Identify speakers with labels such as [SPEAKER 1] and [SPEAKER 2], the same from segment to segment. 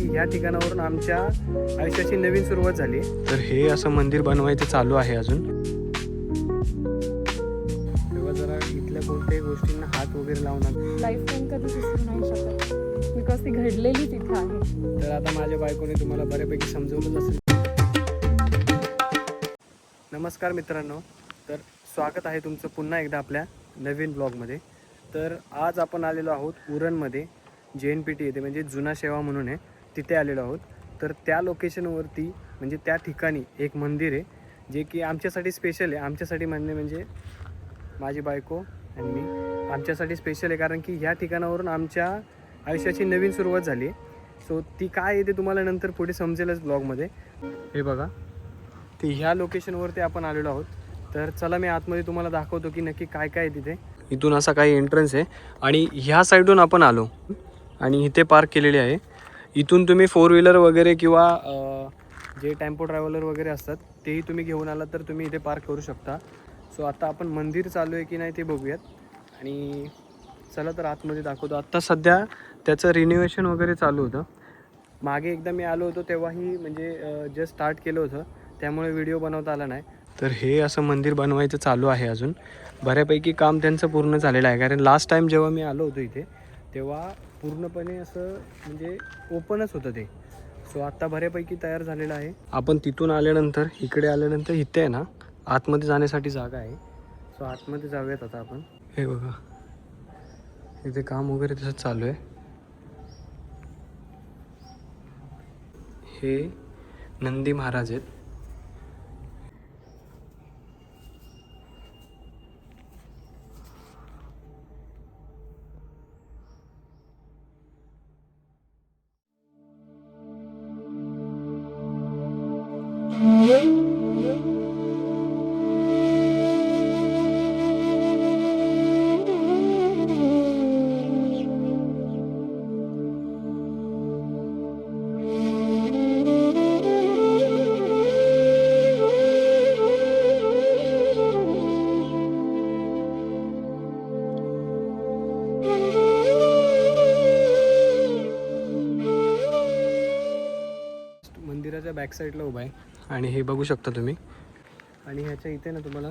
[SPEAKER 1] की ह्या ठिकाणावरून आमच्या आयुष्याची नवीन सुरुवात झाली. तर हे असं मंदिर बनवायचं चालू आहे अजून. तेव्हा जरा इथल्या कोणत्याही गोष्टींना हात वगैरे लावणार.
[SPEAKER 2] लाईफ टाईम कधी विसरू नाही शकत बिकॉज ती घडलेलीच इथं आहे.
[SPEAKER 1] तर आता माझ्या बायकोने तुम्हाला बऱ्यापैकी समजवलंच असेल. नमस्कार मित्रांनो, तर स्वागत आहे तुमचं पुन्हा एकदा आपल्या नवीन ब्लॉगमध्ये. तर आज आपण आलेलो आहोत उरणमध्ये, JNPT येथे, म्हणजे जुना शेवा म्हणून आहे, तिथे आलेलो आहोत. तर त्या लोकेशनवरती म्हणजे त्या ठिकाणी एक मंदिर आहे जे की आमच्यासाठी स्पेशल आहे. आमच्यासाठी म्हणणे म्हणजे माझी बायको आणि मी, आमच्यासाठी स्पेशल आहे कारण की ह्या ठिकाणावरून आमच्या आयुष्याची नवीन सुरुवात झाली. सो ती काय आहे ते तुम्हाला नंतर पुढे समजेलच ब्लॉगमध्ये. हे बघा, ते ह्या लोकेशनवरती आपण आलेलो आहोत. तर चला मी आतमध्ये तुम्हाला दाखवतो की नक्की काय काय आहे तिथे. इथून असा काही एंट्रन्स आहे आणि ह्या साईडून आपण आलो आणि इथे पार्क केलेली आहे. इथून तुम्ही 4 व्हीलर वगैरे किंवा जे टेम्पो ट्रॅव्हलर वगैरे असतात तेही तुम्ही घेऊन आलात तर तुम्ही इथे पार्क करू शकता. सो आता आपण मंदिर चालू आहे की नाही ते बघूयात आणि चला तर आतमध्ये दाखवतो. आत्ता सध्या त्याचं रिनोव्हेशन वगैरे चालू होतं. मागे एकदा मी आलो होतो तेव्हाही म्हणजे जस्ट स्टार्ट केलं होतं, त्यामुळे व्हिडिओ बनवता आला नाही. तर हे असं मंदिर बनवायचं चालू आहे अजून. बऱ्यापैकी काम त्यांचं पूर्ण झालेलं आहे कारण लास्ट टाईम जेव्हा मी आलो होतो इथे तेव्हा पूर्णपणे असं म्हणजे ओपनच होतं ते. सो आत्ता बऱ्यापैकी तयार झालेलं आहे. आपण तिथून आल्यानंतर इकडे आल्यानंतर इथे आहे ना आतमध्ये जाण्यासाठी जागा आहे. सो आतमध्ये जाऊयात आता आपण. हे बघा, इथे काम वगैरे तसं चालू आहे. हे नंदी महाराज आहेत. मंदिराच्या बॅक साईडला उभा आहे आणि हे बघू शकता तुम्ही. आणि ह्याच्या इथे ना तुम्हाला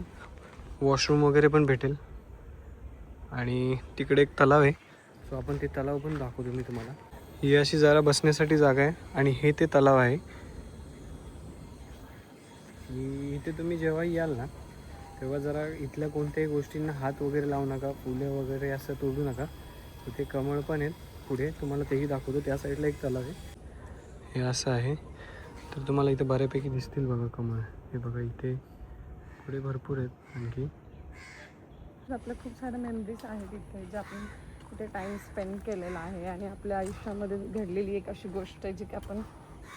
[SPEAKER 1] वॉशरूम वगैरे पण भेटेल आणि तिकडे एक तलाव आहे. सो आपण ते तलाव पण दाखवतो मी तुम्हाला. ही अशी जरा बसण्यासाठी जागा आहे आणि हे ते तलाव आहे. इथे तुम्ही जेव्हा याल ना तेव्हा जरा इथल्या कोणत्याही गोष्टींना हात वगैरे लावू नका, फुले वगैरे असं तोडू नका. इथे कमळ पण आहेत पुढे, तुम्हाला तेही दाखवतो. त्या साईडला एक तलाव आहे, हे असं आहे. तर तुम्हाला इथे बऱ्यापैकी दिसतील बघा कमळ. हे बघा इथे पुढे भरपूर आहेत आणखी.
[SPEAKER 2] आपल्या खूप साऱ्या मेमरीज आहेत इथे जे आपण कुठे टाईम स्पेंड केलेला आहे आणि आपल्या आयुष्यामध्ये घडलेली एक अशी गोष्ट आहे जी की आपण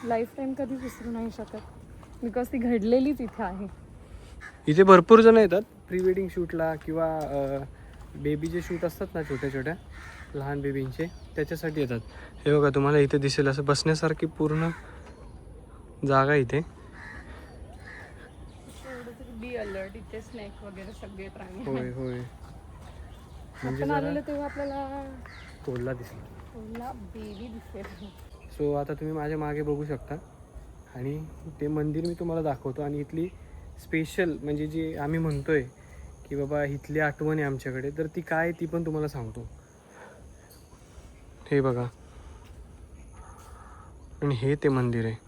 [SPEAKER 2] लाईफ टाईम कधी विसरू नाही शकत बिकॉज ती घडलेलीच इथे आहे.
[SPEAKER 1] इथे भरपूर जण येतात प्री वेडिंग शूटला किंवा बेबीचे शूट असतात ना, छोट्या छोट्या लहान बेबींचे, त्याच्यासाठी येतात. हे बघा तुम्हाला इथे दिसेल असं बसण्यासारखी पूर्ण जागा इथे.
[SPEAKER 2] बी अलर्ट, इथे स्नेक वगैरे सगळे प्राणी.
[SPEAKER 1] होय होय, म्हणजे
[SPEAKER 2] आपण आलेलं तेव्हा आपल्याला
[SPEAKER 1] कोल्हा दिसला,
[SPEAKER 2] कोल्हा बेबी दिसेल.
[SPEAKER 1] सो आता तुम्ही माझ्या मागे बघू शकता आणि ते मंदिर मी तुम्हाला दाखवतो. आणि इथली स्पेशल म्हणजे जी आम्ही म्हणतोय की बाबा इथली आठवण आहे आमच्याकडे, तर ती काय ती पण तुम्हाला सांगतो. हे बघा, आणि हे ते मंदिर आहे.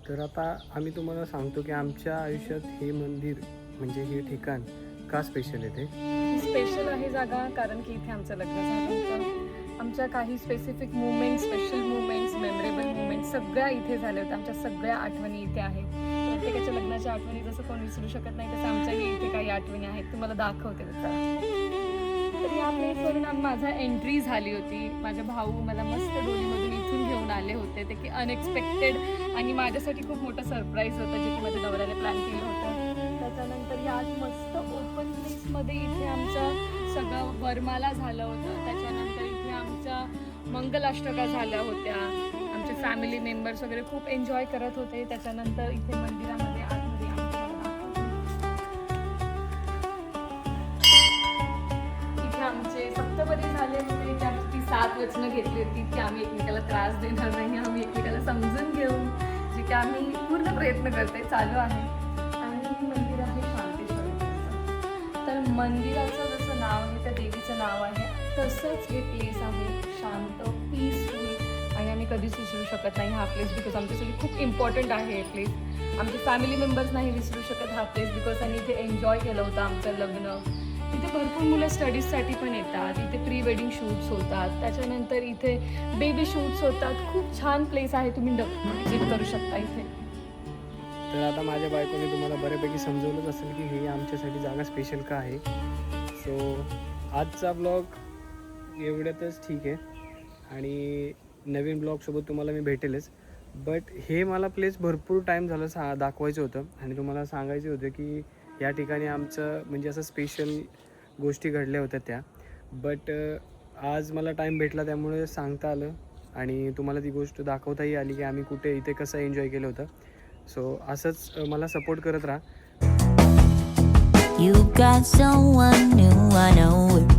[SPEAKER 1] तर आता आम्ही तुम्हाला सांगतो की आमच्या आयुष्यात हे मंदिर म्हणजे हे ठिकाण का स्पेशल आहे. ते
[SPEAKER 2] स्पेशल आहे जागा कारण की इथे आमचं लग्न झालं होतं. आमच्या काही specific movements, special movements, memorable movements सगळ्या इथे झाल्या होत्या. आमच्या सगळ्या आठवणी इथे आहेत. प्रत्येकाच्या लग्नाच्या आठवणी जसं कोण विसरू शकत नाही तसं आमच्याही इथे काही आठवणी आहेत तुम्हाला दाखवते तर या प्लेसवरून माझा एंट्री झाली होती. माझे भाऊ मला मस्त डोलीमधून इथून घेऊन आले होते. ते की अनएक्सपेक्टेड आणि माझ्यासाठी खूप मोठं सरप्राईज होतं जे की माझ्या नवऱ्याने प्लॅन केलं होतं. त्याच्यानंतर या मस्त ओपन प्लेसमध्ये इथे आमचं सगळं वरमाला झालं होतं. त्याच्यानंतर इथे आमच्या मंगलाष्टका झाल्या होत्या. आमचे फॅमिली मेंबर्स वगैरे खूप एन्जॉय करत होते. त्याच्यानंतर इथे मंदिरामध्ये आतमध्ये इथे आमचे सप्तपदी झाले होते. त्याची 7 वचनं घेतली होती की आम्ही एकमेकाला त्रास देणार नाही, आम्ही एकमेकाला समजून घेऊ, जे की आम्ही पूर्ण प्रयत्न करते चालू आहे. आणि मंदिर आहे शांतेश्वरीचं. तर मंदिराचं जसं नाव आहे त्या देवीचं नाव आहे तसंच हे प्लेस आहे, शांत पीसफुल. आणि आम्ही कधीच विसरू शकत नाही हा प्लेस बिकॉज आमच्यासाठी खूप इम्पॉर्टंट आहे हे प्लेस. आमचे फॅमिली मेंबर्स नाही विसरू शकत हा प्लेस बिकॉज आम्ही इथे एन्जॉय केलं होतं आमचं लग्न. इथे भरपूर मुलं स्टडीजसाठी पण येतात. इथे प्री वेडिंग शूट्स होतात. त्याच्यानंतर इथे बेबी शूट्स होतात. खूप छान प्लेस आहे, तुम्ही विजिट करू शकता इथे.
[SPEAKER 1] तर आता माझ्या बायकोने तुम्हाला बऱ्यापैकी समजवलंच असेल की ही आमच्यासाठी जागा स्पेशल का आहे. सो आजचा ब्लॉग एवढ्यातच ठीक आहे आणि नवीन ब्लॉगसोबत तुम्हाला मी भेटेलच. बट हे मला प्लेस भरपूर टाईम झालं दाखवायचं होतं आणि तुम्हाला सांगायचे होते की या ठिकाणी आमचं म्हणजे असं स्पेशल गोष्टी घडल्या होत्या त्या. बट आज मला टाईम भेटला त्यामुळे सांगता आलं आणि तुम्हाला ती गोष्ट दाखवताही आली की आम्ही कुठे इथे कसं एन्जॉय केलं होतं. सो असंच मला सपोर्ट करत राहा.
[SPEAKER 3] You got someone new, I know it.